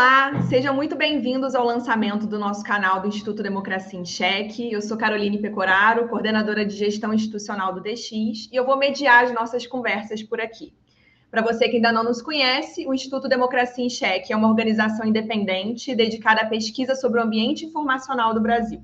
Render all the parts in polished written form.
Olá, sejam muito bem-vindos ao lançamento do nosso canal do Instituto Democracia em Cheque. Eu sou Caroline Pecoraro, coordenadora de gestão institucional do DX, e eu vou mediar as nossas conversas por aqui. Para você que ainda não nos conhece, o Instituto Democracia em Cheque é uma organização independente dedicada à pesquisa sobre o ambiente informacional do Brasil.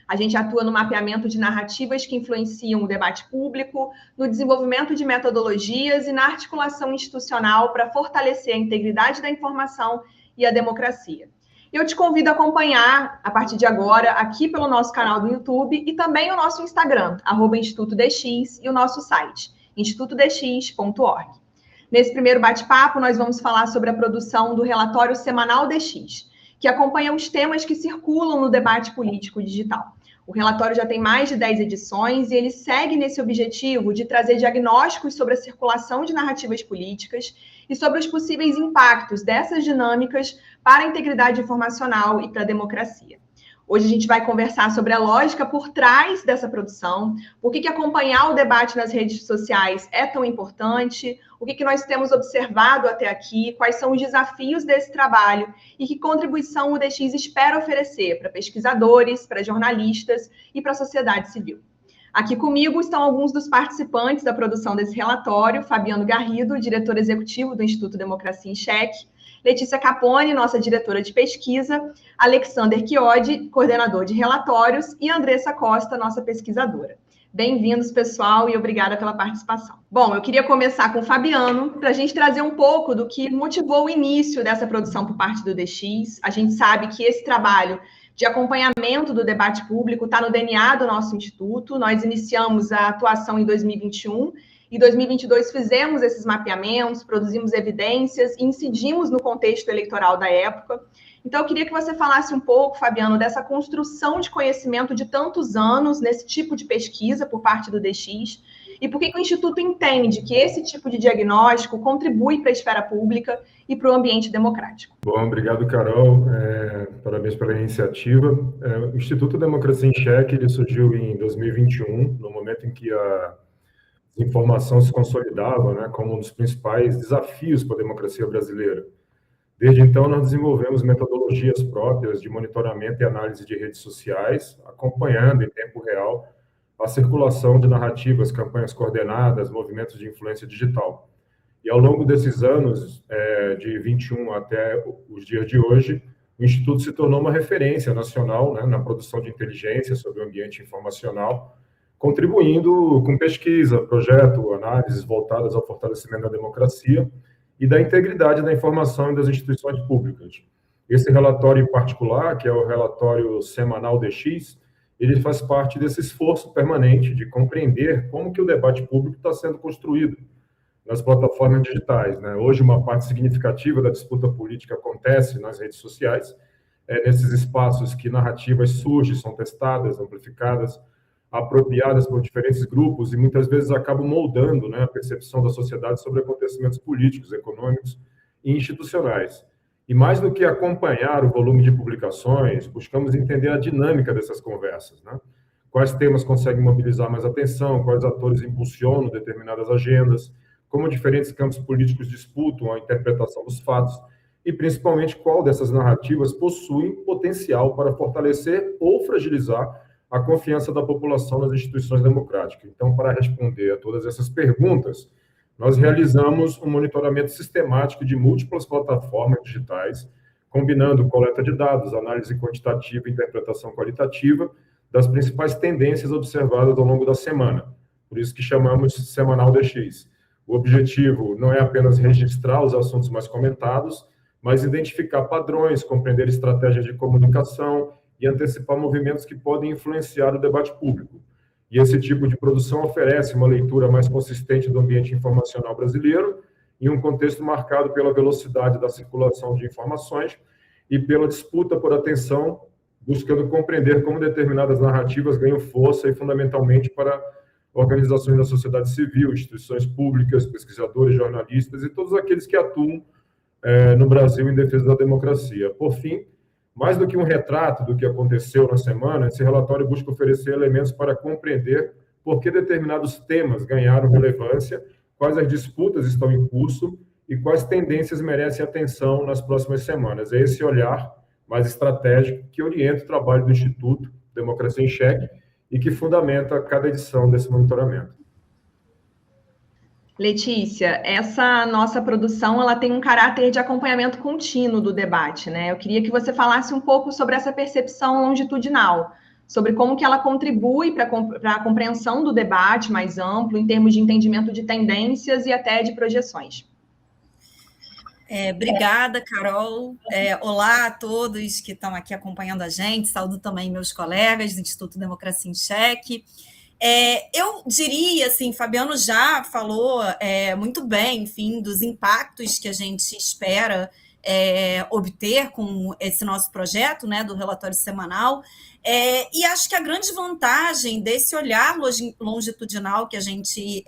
A gente atua no mapeamento de narrativas que influenciam o debate público, no desenvolvimento de metodologias e na articulação institucional para fortalecer a integridade da informação e a democracia. Eu te convido a acompanhar, a partir de agora, aqui pelo nosso canal do YouTube e também o nosso Instagram, @InstitutoDX, e o nosso site, institutodx.org. Nesse primeiro bate-papo, nós vamos falar sobre a produção do relatório semanal DX, que acompanha os temas que circulam no debate político digital. O relatório já tem mais de 10 edições e ele segue nesse objetivo de trazer diagnósticos sobre a circulação de narrativas políticas e sobre os possíveis impactos dessas dinâmicas para a integridade informacional e para a democracia. Hoje a gente vai conversar sobre a lógica por trás dessa produção, por que acompanhar o debate nas redes sociais é tão importante, o que nós temos observado até aqui, quais são os desafios desse trabalho e que contribuição o DX espera oferecer para pesquisadores, para jornalistas e para a sociedade civil. Aqui comigo estão alguns dos participantes da produção desse relatório: Fabiano Garrido, diretor executivo do Instituto Democracia em Cheque; Letícia Capone, nossa diretora de pesquisa; Alexander Chiodi, coordenador de relatórios; e Andressa Costa, nossa pesquisadora. Bem-vindos, pessoal, e obrigada pela participação. Bom, eu queria começar com o Fabiano, para a gente trazer um pouco do que motivou o início dessa produção por parte do DX. A gente sabe que esse trabalho de acompanhamento do debate público está no DNA do nosso instituto. Nós iniciamos a atuação em 2021, em 2022 fizemos esses mapeamentos, produzimos evidências e incidimos no contexto eleitoral da época. Então, eu queria que você falasse um pouco, Fabiano, dessa construção de conhecimento de tantos anos nesse tipo de pesquisa por parte do DX, e por que o Instituto entende que esse tipo de diagnóstico contribui para a esfera pública e para o ambiente democrático. Bom, obrigado, Carol. Parabéns pela iniciativa. O Instituto Democracia em Cheque ele surgiu em 2021, no momento em que a desinformação se consolidava, né, como um dos principais desafios para a democracia brasileira. Desde então, nós desenvolvemos metodologias próprias de monitoramento e análise de redes sociais, acompanhando em tempo real a circulação de narrativas, campanhas coordenadas, movimentos de influência digital. E ao longo desses anos, de 21 até os dias de hoje, o Instituto se tornou uma referência nacional, né, na produção de inteligência sobre o ambiente informacional, contribuindo com pesquisa, projeto, análises voltadas ao fortalecimento da democracia e da integridade da informação e das instituições públicas. Esse relatório em particular, que é o relatório semanal DX, ele faz parte desse esforço permanente de compreender como que o debate público está sendo construído nas plataformas digitais, né? Hoje, uma parte significativa da disputa política acontece nas redes sociais, nesses espaços que narrativas surgem, são testadas, amplificadas, apropriadas por diferentes grupos e muitas vezes acabam moldando, né, a percepção da sociedade sobre acontecimentos políticos, econômicos e institucionais. E mais do que acompanhar o volume de publicações, buscamos entender a dinâmica dessas conversas, né? Quais temas conseguem mobilizar mais atenção, quais atores impulsionam determinadas agendas, como diferentes campos políticos disputam a interpretação dos fatos e, principalmente, qual dessas narrativas possuem potencial para fortalecer ou fragilizar a confiança da população nas instituições democráticas. Então, para responder a todas essas perguntas, nós realizamos um monitoramento sistemático de múltiplas plataformas digitais, combinando coleta de dados, análise quantitativa e interpretação qualitativa das principais tendências observadas ao longo da semana. Por isso que chamamos Semanal DX. O objetivo não é apenas registrar os assuntos mais comentados, mas identificar padrões, compreender estratégias de comunicação e antecipar movimentos que podem influenciar o debate público. E esse tipo de produção oferece uma leitura mais consistente do ambiente informacional brasileiro, em um contexto marcado pela velocidade da circulação de informações e pela disputa por atenção, buscando compreender como determinadas narrativas ganham força e, fundamentalmente, para organizações da sociedade civil, instituições públicas, pesquisadores, jornalistas e todos aqueles que atuam no Brasil em defesa da democracia. Por fim, mais do que um retrato do que aconteceu na semana, esse relatório busca oferecer elementos para compreender por que determinados temas ganharam relevância, quais as disputas estão em curso e quais tendências merecem atenção nas próximas semanas. É esse olhar mais estratégico que orienta o trabalho do Instituto Democracia em Cheque e que fundamenta cada edição desse monitoramento. Letícia, essa nossa produção ela tem um caráter de acompanhamento contínuo do debate, né? Eu queria que você falasse um pouco sobre essa percepção longitudinal, sobre como que ela contribui para a compreensão do debate mais amplo, em termos de entendimento de tendências e até de projeções. Obrigada, Carol. Olá a todos que estão aqui acompanhando a gente. Saúdo também meus colegas do Instituto Democracia em Cheque. Eu diria, assim, Fabiano já falou muito bem, enfim, dos impactos que a gente espera obter com esse nosso projeto, né, do relatório semanal. E acho que a grande vantagem desse olhar longitudinal que a gente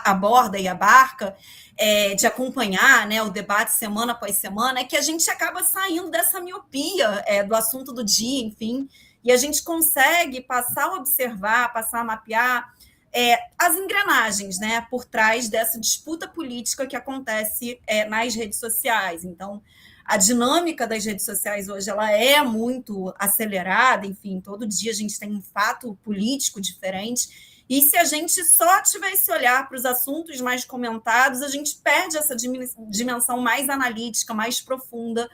aborda e abarca, de acompanhar, né, o debate semana após semana, é que a gente acaba saindo dessa miopia do assunto do dia, enfim, e a gente consegue passar a observar, passar a mapear as engrenagens, né, por trás dessa disputa política que acontece nas redes sociais. Então, a dinâmica das redes sociais hoje ela é muito acelerada, enfim, todo dia a gente tem um fato político diferente. E se a gente só tiver esse olhar para os assuntos mais comentados, a gente perde essa dimensão mais analítica, mais profunda,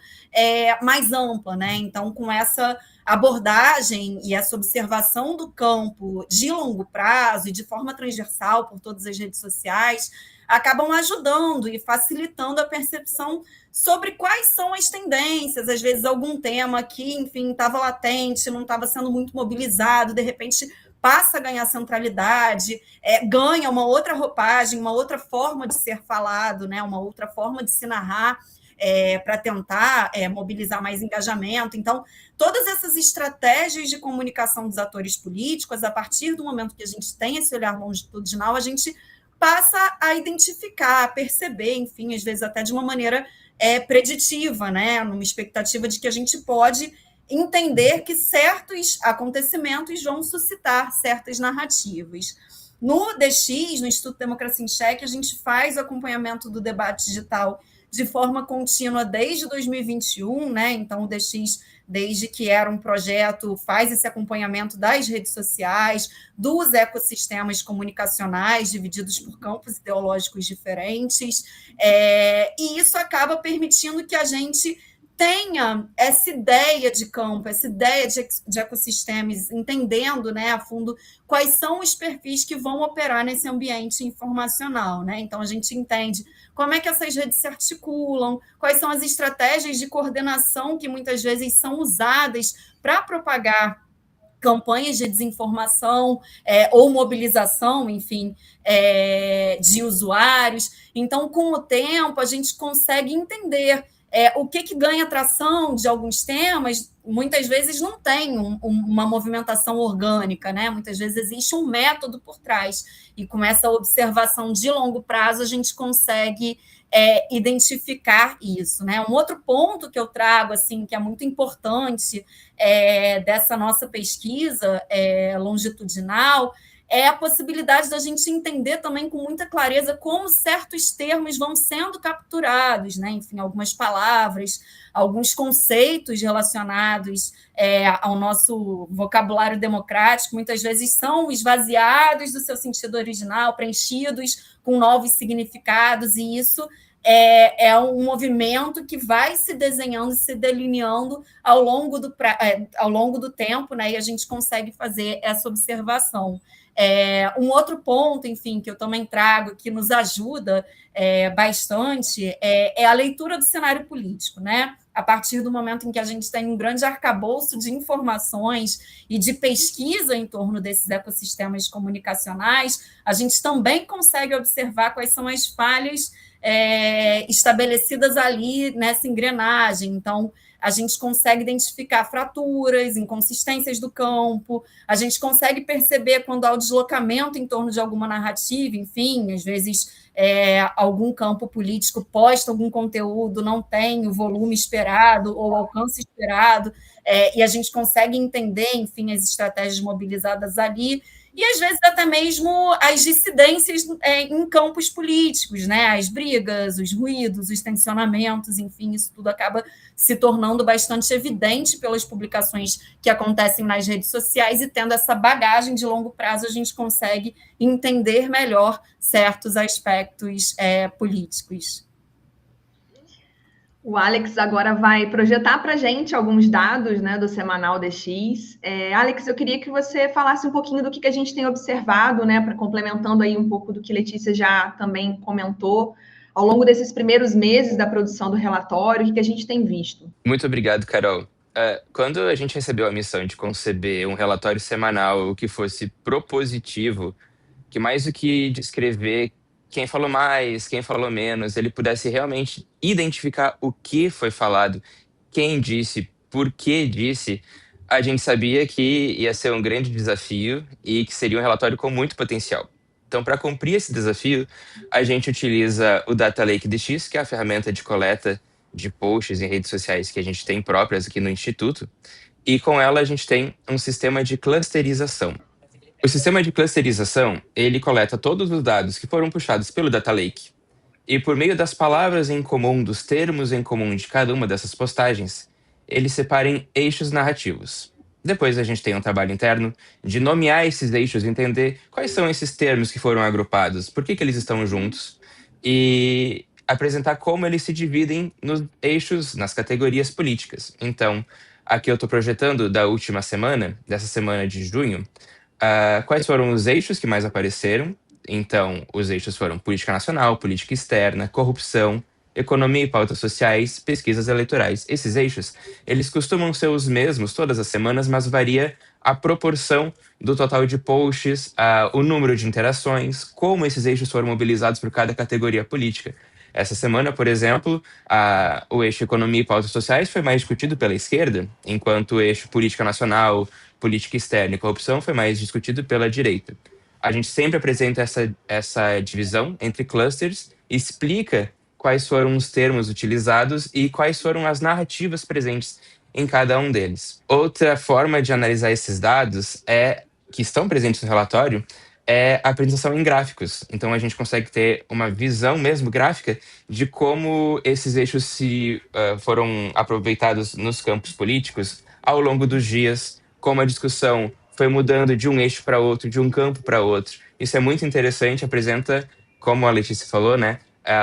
mais ampla, né? Então, com essa abordagem e essa observação do campo de longo prazo e de forma transversal por todas as redes sociais, acabam ajudando e facilitando a percepção sobre quais são as tendências, às vezes algum tema que, enfim, estava latente, não estava sendo muito mobilizado, de repente passa a ganhar centralidade, ganha uma outra roupagem, uma outra forma de ser falado, né? Uma outra forma de se narrar, para tentar mobilizar mais engajamento. Então, todas essas estratégias de comunicação dos atores políticos, a partir do momento que a gente tem esse olhar longitudinal, a gente passa a identificar, a perceber, enfim, às vezes até de uma maneira preditiva, né? Numa expectativa de que a gente pode entender que certos acontecimentos vão suscitar certas narrativas. No DX, no Instituto Democracia em Cheque, a gente faz o acompanhamento do debate digital de forma contínua desde 2021, né? Então, o DX, desde que era um projeto, faz esse acompanhamento das redes sociais, dos ecossistemas comunicacionais, divididos por campos ideológicos diferentes, e isso acaba permitindo que a gente tenha essa ideia de campo, essa ideia de ecossistemas, entendendo, né, a fundo quais são os perfis que vão operar nesse ambiente informacional, né? Então, a gente entende como é que essas redes se articulam, quais são as estratégias de coordenação que muitas vezes são usadas para propagar campanhas de desinformação ou mobilização, enfim, de usuários. Então, com o tempo, a gente consegue entender o que ganha atração de alguns temas. Muitas vezes não tem uma movimentação orgânica, né? Muitas vezes existe um método por trás, e com essa observação de longo prazo a gente consegue identificar isso, né? Um outro ponto que eu trago, assim, que é muito importante dessa nossa pesquisa longitudinal, é a possibilidade da gente entender também com muita clareza como certos termos vão sendo capturados, né? Enfim, algumas palavras, alguns conceitos relacionados ao nosso vocabulário democrático, muitas vezes são esvaziados do seu sentido original, preenchidos com novos significados, e isso é um movimento que vai se desenhando e se delineando ao longo do tempo, né? E a gente consegue fazer essa observação. Um outro ponto, enfim, que eu também trago, que nos ajuda bastante, é a leitura do cenário político, né? A partir do momento em que a gente tem um grande arcabouço de informações e de pesquisa em torno desses ecossistemas comunicacionais, a gente também consegue observar quais são as falhas estabelecidas ali nessa engrenagem. Então, a gente consegue identificar fraturas, inconsistências do campo, a gente consegue perceber quando há o deslocamento em torno de alguma narrativa, enfim, às vezes algum campo político posta algum conteúdo, não tem o volume esperado ou o alcance esperado, e a gente consegue entender, enfim, as estratégias mobilizadas ali. e às vezes até mesmo as dissidências em campos políticos, né? As brigas, os ruídos, os tensionamentos, enfim, isso tudo acaba se tornando bastante evidente pelas publicações que acontecem nas redes sociais, e tendo essa bagagem de longo prazo, a gente consegue entender melhor certos aspectos políticos. O Alex agora vai projetar para a gente alguns dados, né, do Semanal DX. Alex, eu queria que você falasse um pouquinho do que a gente tem observado, né, complementando aí um pouco do que Letícia já também comentou, ao longo desses primeiros meses da produção do relatório, o que a gente tem visto. Muito obrigado, Carol. Quando a gente recebeu a missão de conceber um relatório semanal que fosse propositivo, que mais do que descrever quem falou mais, quem falou menos, ele pudesse realmente identificar o que foi falado, quem disse, por que disse, a gente sabia que ia ser um grande desafio e que seria um relatório com muito potencial. Então, para cumprir esse desafio, a gente utiliza o Data Lake DX, que é a ferramenta de coleta de posts em redes sociais que a gente tem próprias aqui no Instituto, e com ela a gente tem um sistema de clusterização. O sistema de clusterização, ele coleta todos os dados que foram puxados pelo Data Lake, e por meio das palavras em comum, dos termos em comum de cada uma dessas postagens, ele separa em eixos narrativos. Depois a gente tem um trabalho interno de nomear esses eixos, entender quais são esses termos que foram agrupados, por que eles estão juntos, e apresentar como eles se dividem nos eixos, nas categorias políticas. Então, aqui eu estou projetando da última semana, dessa semana de junho, quais foram os eixos que mais apareceram. Então, os eixos foram política nacional, política externa, corrupção, economia e pautas sociais, pesquisas eleitorais. Esses eixos, eles costumam ser os mesmos todas as semanas, mas varia a proporção do total de posts, o número de interações, como esses eixos foram mobilizados por cada categoria política. Essa semana, por exemplo, o eixo economia e pautas sociais foi mais discutido pela esquerda, enquanto o eixo política nacional, política externa e corrupção foi mais discutido pela direita. A gente sempre apresenta essa divisão entre clusters, explica quais foram os termos utilizados e quais foram as narrativas presentes em cada um deles. Outra forma de analisar esses dados que estão presentes no relatório é a apresentação em gráficos. Então a gente consegue ter uma visão mesmo gráfica de como esses eixos foram aproveitados nos campos políticos ao longo dos dias, como a discussão foi mudando de um eixo para outro, de um campo para outro. Isso é muito interessante, apresenta, como a Letícia falou, né,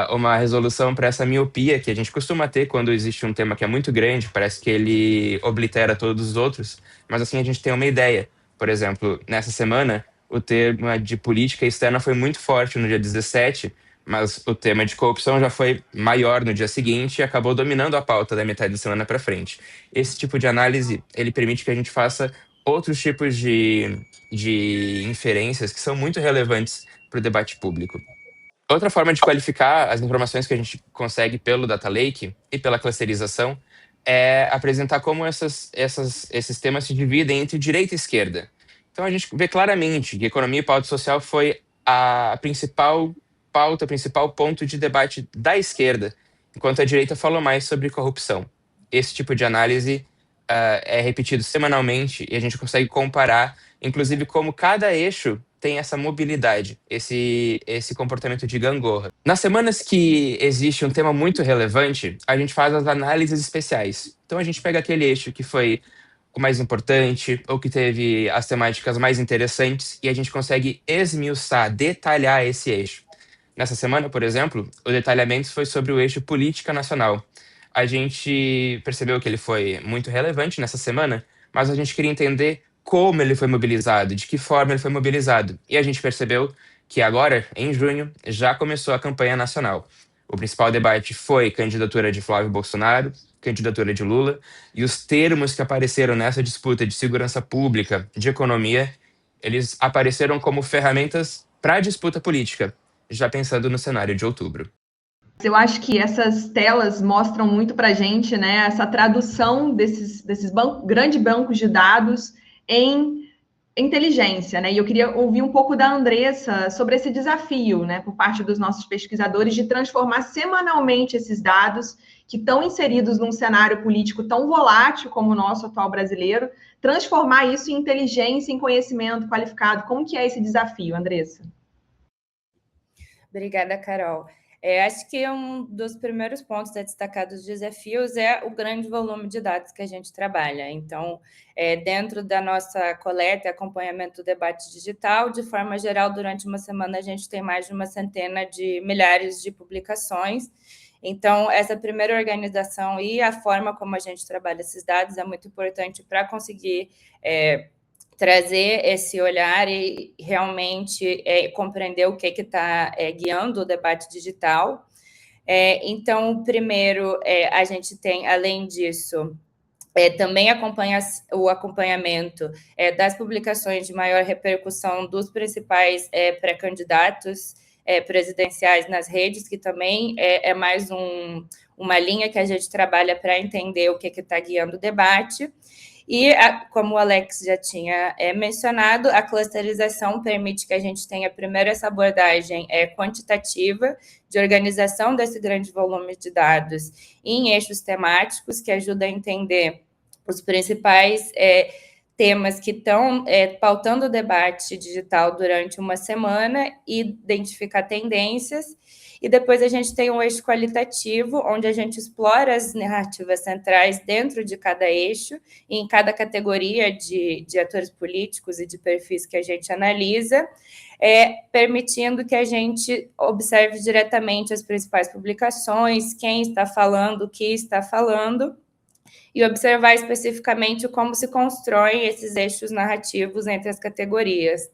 uma resolução para essa miopia que a gente costuma ter quando existe um tema que é muito grande, parece que ele oblitera todos os outros, mas assim a gente tem uma ideia. Por exemplo, nessa semana, o tema de política externa foi muito forte no dia 17, mas o tema de corrupção já foi maior no dia seguinte e acabou dominando a pauta da metade da semana para frente. Esse tipo de análise, ele permite que a gente faça outros tipos de inferências que são muito relevantes para o debate público. Outra forma de qualificar as informações que a gente consegue pelo Data Lake e pela clusterização é apresentar como esses temas se dividem entre direita e esquerda. Então a gente vê claramente que economia e pauta social foi a principal pauta, principal ponto de debate da esquerda, enquanto a direita falou mais sobre corrupção. Esse tipo de análise é repetido semanalmente e a gente consegue comparar, inclusive, como cada eixo tem essa mobilidade, esse comportamento de gangorra. Nas semanas que existe um tema muito relevante, a gente faz as análises especiais. Então a gente pega aquele eixo que foi o mais importante ou que teve as temáticas mais interessantes e a gente consegue esmiuçar, detalhar esse eixo. Nessa semana, por exemplo, o detalhamento foi sobre o eixo política nacional. A gente percebeu que ele foi muito relevante nessa semana, mas a gente queria entender como ele foi mobilizado, de que forma ele foi mobilizado. E a gente percebeu que agora, em junho, já começou a campanha nacional. O principal debate foi candidatura de Flávio Bolsonaro, candidatura de Lula, e os termos que apareceram nessa disputa de segurança pública, de economia, eles apareceram como ferramentas para a disputa política, já pensando no cenário de outubro. Eu acho que essas telas mostram muito para a gente, né, essa tradução desses grandes bancos de dados em inteligência, né? E eu queria ouvir um pouco da Andressa sobre esse desafio, né, por parte dos nossos pesquisadores de transformar semanalmente esses dados que estão inseridos num cenário político tão volátil como o nosso atual brasileiro, transformar isso em inteligência, em conhecimento qualificado. Como que é esse desafio, Andressa? Obrigada, Carol. Acho que um dos primeiros pontos a destacar dos desafios é o grande volume de dados que a gente trabalha. Então, dentro da nossa coleta e acompanhamento do debate digital, de forma geral, durante uma semana a gente tem mais de uma centena de milhares de publicações. Então, essa primeira organização e a forma como a gente trabalha esses dados é muito importante para conseguir trazer esse olhar e realmente compreender o que está guiando o debate digital. Então, primeiro, a gente tem, além disso, também o acompanhamento das publicações de maior repercussão dos principais pré-candidatos presidenciais nas redes, que também é mais uma linha que a gente trabalha para entender o que está guiando o debate. E, como o Alex já tinha mencionado, a clusterização permite que a gente tenha, primeiro, essa abordagem quantitativa de organização desse grande volume de dados em eixos temáticos, que ajuda a entender os principais temas que estão pautando o debate digital durante uma semana e identificar tendências. E depois a gente tem um eixo qualitativo, onde a gente explora as narrativas centrais dentro de cada eixo, e em cada categoria de atores políticos e de perfis que a gente analisa, permitindo que a gente observe diretamente as principais publicações, quem está falando, o que está falando, e observar especificamente como se constroem esses eixos narrativos entre as categorias.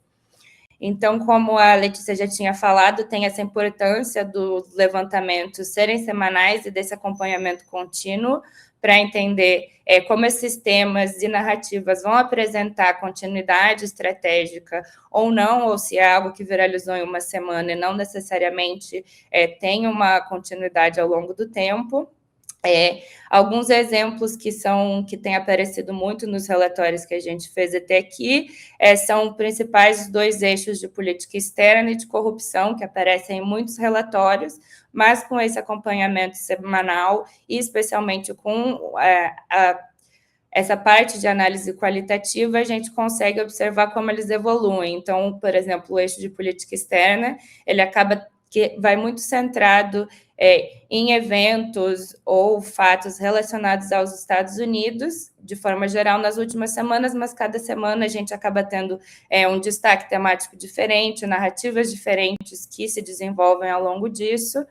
Então, como a Letícia já tinha falado, tem essa importância dos levantamentos serem semanais e desse acompanhamento contínuo para entender como esses temas e narrativas vão apresentar continuidade estratégica ou não, ou se é algo que viralizou em uma semana e não necessariamente tem uma continuidade ao longo do tempo. Alguns exemplos que têm aparecido muito nos relatórios que a gente fez até aqui são principais dois eixos de política externa e de corrupção, que aparecem em muitos relatórios, mas com esse acompanhamento semanal e especialmente com essa parte de análise qualitativa, a gente consegue observar como eles evoluem. Então, por exemplo, o eixo de política externa, ele acaba que vai muito centrado em eventos ou fatos relacionados aos Estados Unidos, de forma geral, nas últimas semanas, mas cada semana a gente acaba tendo um destaque temático diferente, narrativas diferentes que se desenvolvem ao longo disso,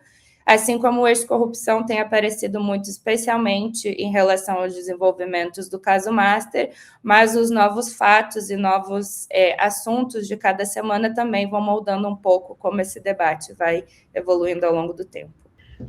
assim como o eixo corrupção tem aparecido muito, especialmente em relação aos desenvolvimentos do caso Master, mas os novos fatos e novos assuntos de cada semana também vão moldando um pouco como esse debate vai evoluindo ao longo do tempo.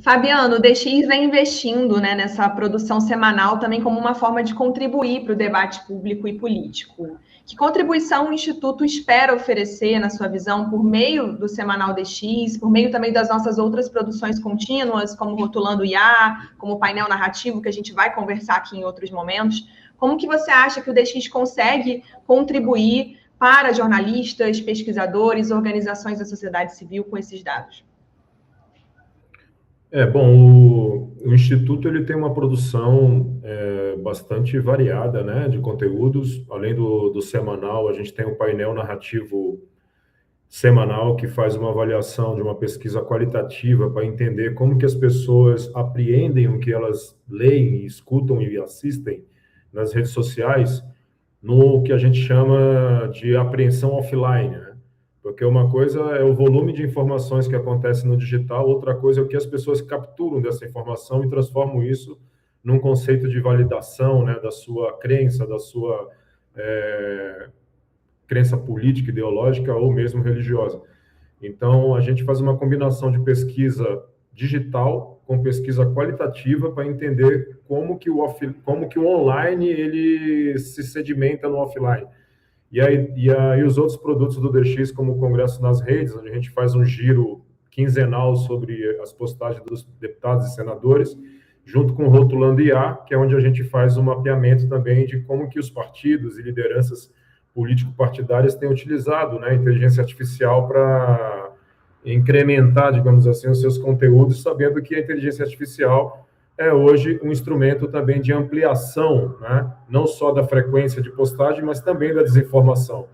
Fabiano, o DX vem investindo, né, nessa produção semanal também como uma forma de contribuir para o debate público e político. Que contribuição o Instituto espera oferecer, na sua visão, por meio do Semanal DX, por meio também das nossas outras produções contínuas, como Rotulando IA, como o painel narrativo, que a gente vai conversar aqui em outros momentos? Como que você acha que o DX consegue contribuir para jornalistas, pesquisadores, organizações da sociedade civil com esses dados? Bom, o Instituto ele tem uma produção bastante variada, né, de conteúdos. Além do semanal, a gente tem o painel narrativo semanal, que faz uma avaliação de uma pesquisa qualitativa para entender como que as pessoas apreendem o que elas leem, escutam e assistem nas redes sociais, no que a gente chama de apreensão offline, né? Porque uma coisa é o volume de informações que acontece no digital, outra coisa é o que as pessoas capturam dessa informação e transformam isso num conceito de validação, né, da sua crença, da sua crença política, ideológica ou mesmo religiosa. Então, a gente faz uma combinação de pesquisa digital com pesquisa qualitativa para entender como que o online ele se sedimenta no offline. E aí os outros produtos do DX, como o Congresso nas Redes, onde a gente faz um giro quinzenal sobre as postagens dos deputados e senadores, junto com o Rotulando IA, que é onde a gente faz um mapeamento também de como que os partidos e lideranças político-partidárias têm utilizado, né, a inteligência artificial para incrementar, digamos assim, os seus conteúdos, sabendo que a inteligência artificial é hoje um instrumento também de ampliação, né, não só da frequência de postagem, mas também da desinformação.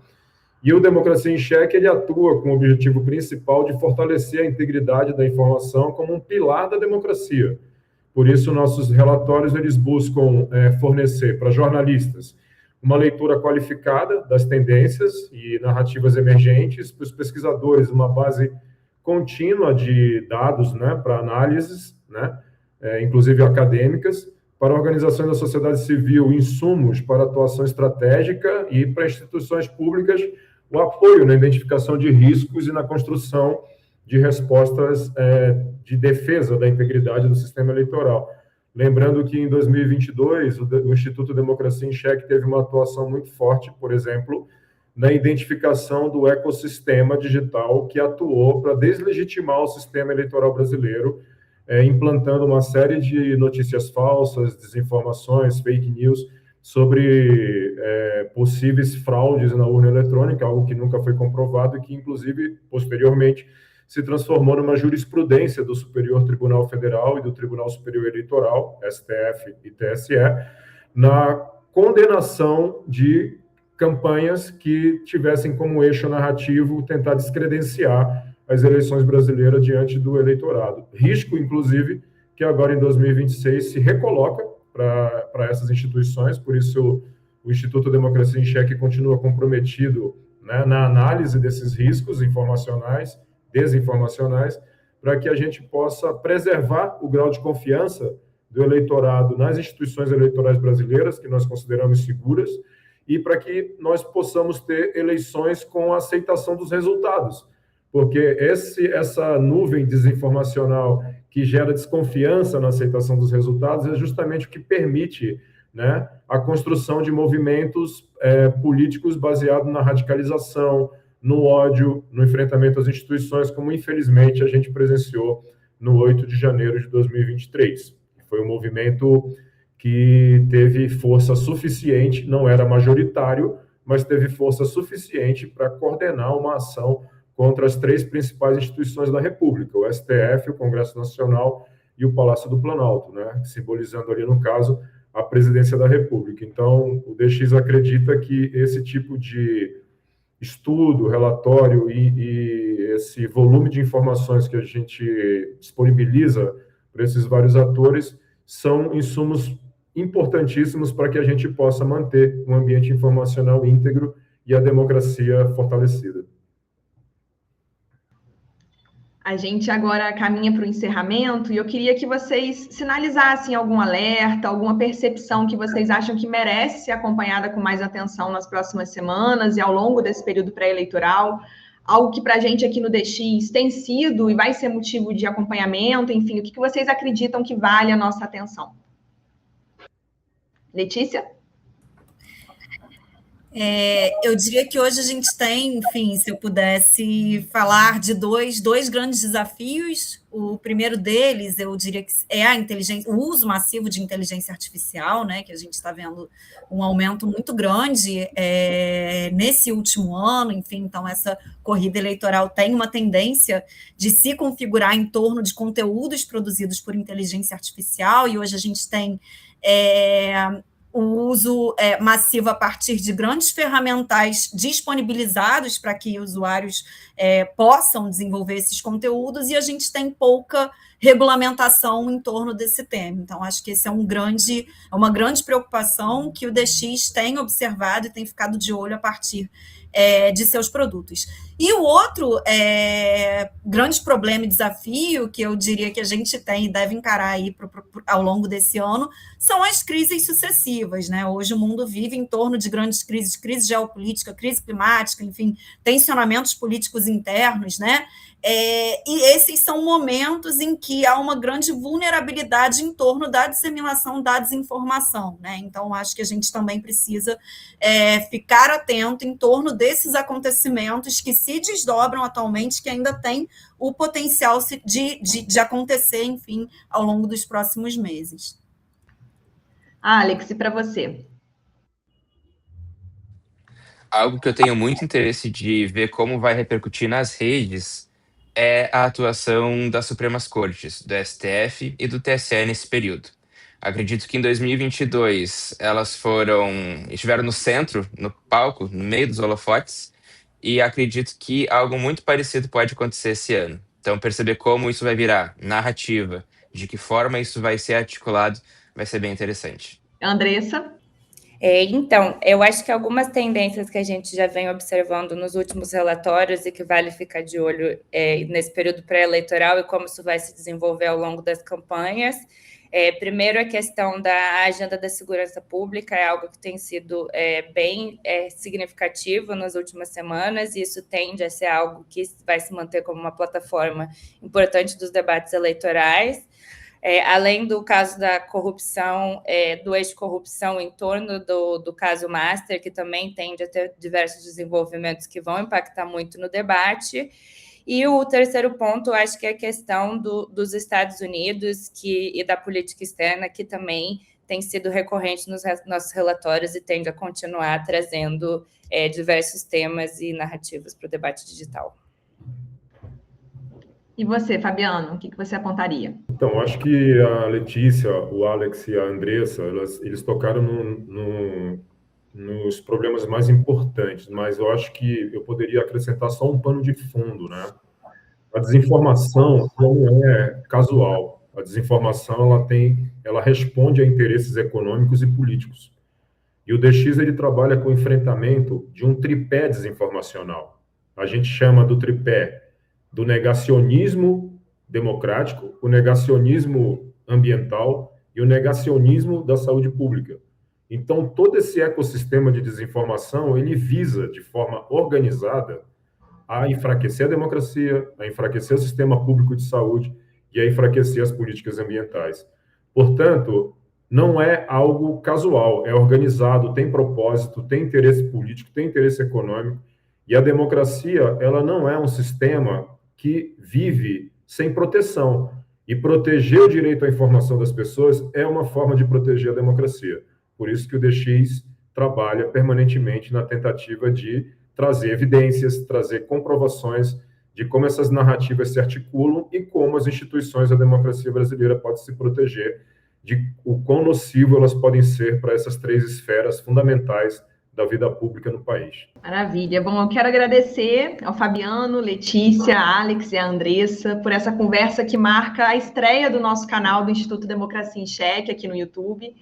E o Democracia em Cheque, ele atua com o objetivo principal de fortalecer a integridade da informação como um pilar da democracia. Por isso, nossos relatórios, eles buscam fornecer para jornalistas uma leitura qualificada das tendências e narrativas emergentes, para os pesquisadores, uma base contínua de dados, né, para análises, né, inclusive acadêmicas, para organizações da sociedade civil, insumos para atuação estratégica e para instituições públicas, o apoio na identificação de riscos e na construção de respostas de defesa da integridade do sistema eleitoral. Lembrando que em 2022, o Instituto Democracia em Cheque teve uma atuação muito forte, por exemplo, na identificação do ecossistema digital que atuou para deslegitimar o sistema eleitoral brasileiro, implantando uma série de notícias falsas, desinformações, fake news, sobre possíveis fraudes na urna eletrônica, algo que nunca foi comprovado e que, inclusive, posteriormente, se transformou numa jurisprudência do Superior Tribunal Federal e do Tribunal Superior Eleitoral, STF e TSE, na condenação de campanhas que tivessem como eixo narrativo tentar descredenciar as eleições brasileiras diante do eleitorado. Risco, inclusive, que agora em 2026 se recoloca para essas instituições, por isso o Instituto Democracia em Cheque continua comprometido, né, na análise desses riscos informacionais, desinformacionais, para que a gente possa preservar o grau de confiança do eleitorado nas instituições eleitorais brasileiras, que nós consideramos seguras, e para que nós possamos ter eleições com aceitação dos resultados, porque essa nuvem desinformacional que gera desconfiança na aceitação dos resultados é justamente o que permite, né, a construção de movimentos políticos baseados na radicalização, no ódio, no enfrentamento às instituições, como infelizmente a gente presenciou no 8 de janeiro de 2023. Foi um movimento que teve força suficiente, não era majoritário, mas teve força suficiente para coordenar uma ação contra as três principais instituições da República, o STF, o Congresso Nacional e o Palácio do Planalto, né, simbolizando ali, no caso, a presidência da República. Então, o DX acredita que esse tipo de estudo, relatório e esse volume de informações que a gente disponibiliza para esses vários atores são insumos importantíssimos para que a gente possa manter um ambiente informacional íntegro e a democracia fortalecida. A gente agora caminha para o encerramento e eu queria que vocês sinalizassem algum alerta, alguma percepção que vocês acham que merece ser acompanhada com mais atenção nas próximas semanas e ao longo desse período pré-eleitoral, algo que para a gente aqui no DX tem sido e vai ser motivo de acompanhamento, enfim, o que vocês acreditam que vale a nossa atenção? Letícia? Eu diria que hoje a gente tem, enfim, se eu pudesse falar de dois grandes desafios. O primeiro deles, eu diria que é o uso massivo de inteligência artificial, né, que a gente está vendo um aumento muito grande nesse último ano, enfim, então essa corrida eleitoral tem uma tendência de se configurar em torno de conteúdos produzidos por inteligência artificial, e hoje a gente tem o uso massivo a partir de grandes ferramentais disponibilizados para que usuários possam desenvolver esses conteúdos, e a gente tem pouca regulamentação em torno desse tema. Então, acho que esse é uma grande preocupação que o DX tem observado e tem ficado de olho a partir de seus produtos. E o outro grande problema e desafio que eu diria que a gente tem e deve encarar aí ao longo desse ano são as crises sucessivas, né? Hoje o mundo vive em torno de grandes crises, crise geopolítica, crise climática, enfim, tensionamentos políticos internos, né? E esses são momentos em que há uma grande vulnerabilidade em torno da disseminação da desinformação, né? Então, acho que a gente também precisa ficar atento em torno desses acontecimentos que se desdobram atualmente, que ainda tem o potencial de acontecer, enfim, ao longo dos próximos meses. Alex, e para você? Algo que eu tenho muito interesse de ver como vai repercutir nas redes é a atuação das Supremas Cortes, do STF e do TSE nesse período. Acredito que em 2022 elas estiveram no centro, no palco, no meio dos holofotes, e acredito que algo muito parecido pode acontecer esse ano. Então, perceber como isso vai virar narrativa, de que forma isso vai ser articulado, vai ser bem interessante. Andressa? Então, eu acho que algumas tendências que a gente já vem observando nos últimos relatórios e que vale ficar de olho nesse período pré-eleitoral e como isso vai se desenvolver ao longo das campanhas. Primeiro, a questão da agenda da segurança pública é algo que tem sido bem significativo nas últimas semanas, e isso tende a ser algo que vai se manter como uma plataforma importante dos debates eleitorais. Além do caso da corrupção, do ex-corrupção em torno do caso Master, que também tende a ter diversos desenvolvimentos que vão impactar muito no debate. E o terceiro ponto, acho que é a questão dos Estados Unidos e da política externa, que também tem sido recorrente nos nossos relatórios e tende a continuar trazendo diversos temas e narrativas para o debate digital. E você, Fabiano, o que você apontaria? Então, acho que a Letícia, o Alex e a Andressa, eles tocaram nos problemas mais importantes, mas eu acho que eu poderia acrescentar só um pano de fundo, né? A desinformação não é casual. A desinformação ela responde a interesses econômicos e políticos. E o DX ele trabalha com o enfrentamento de um tripé desinformacional. A gente chama do tripé do negacionismo democrático, o negacionismo ambiental e o negacionismo da saúde pública. Então, todo esse ecossistema de desinformação, ele visa, de forma organizada, a enfraquecer a democracia, a enfraquecer o sistema público de saúde e a enfraquecer as políticas ambientais. Portanto, não é algo casual, é organizado, tem propósito, tem interesse político, tem interesse econômico, e a democracia, ela não é um sistema que vive sem proteção. E proteger o direito à informação das pessoas é uma forma de proteger a democracia. Por isso que o DX trabalha permanentemente na tentativa de trazer evidências, trazer comprovações de como essas narrativas se articulam e como as instituições da democracia brasileira podem se proteger de o quão nocivo elas podem ser para essas três esferas fundamentais da vida pública no país. Maravilha. Bom, eu quero agradecer ao Fabiano, Letícia, Alex e a Andressa por essa conversa que marca a estreia do nosso canal do Instituto Democracia em Cheque aqui no YouTube.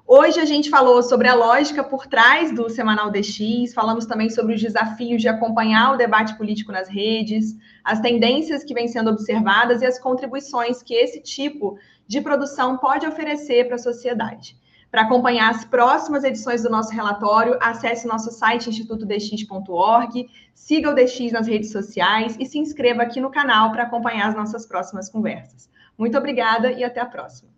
Hoje a gente falou sobre a lógica por trás do Semanal DX, falamos também sobre os desafios de acompanhar o debate político nas redes, as tendências que vêm sendo observadas e as contribuições que esse tipo de produção pode oferecer para a sociedade. Para acompanhar as próximas edições do nosso relatório, acesse nosso site institutodx.org, siga o DX nas redes sociais e se inscreva aqui no canal para acompanhar as nossas próximas conversas. Muito obrigada e até a próxima.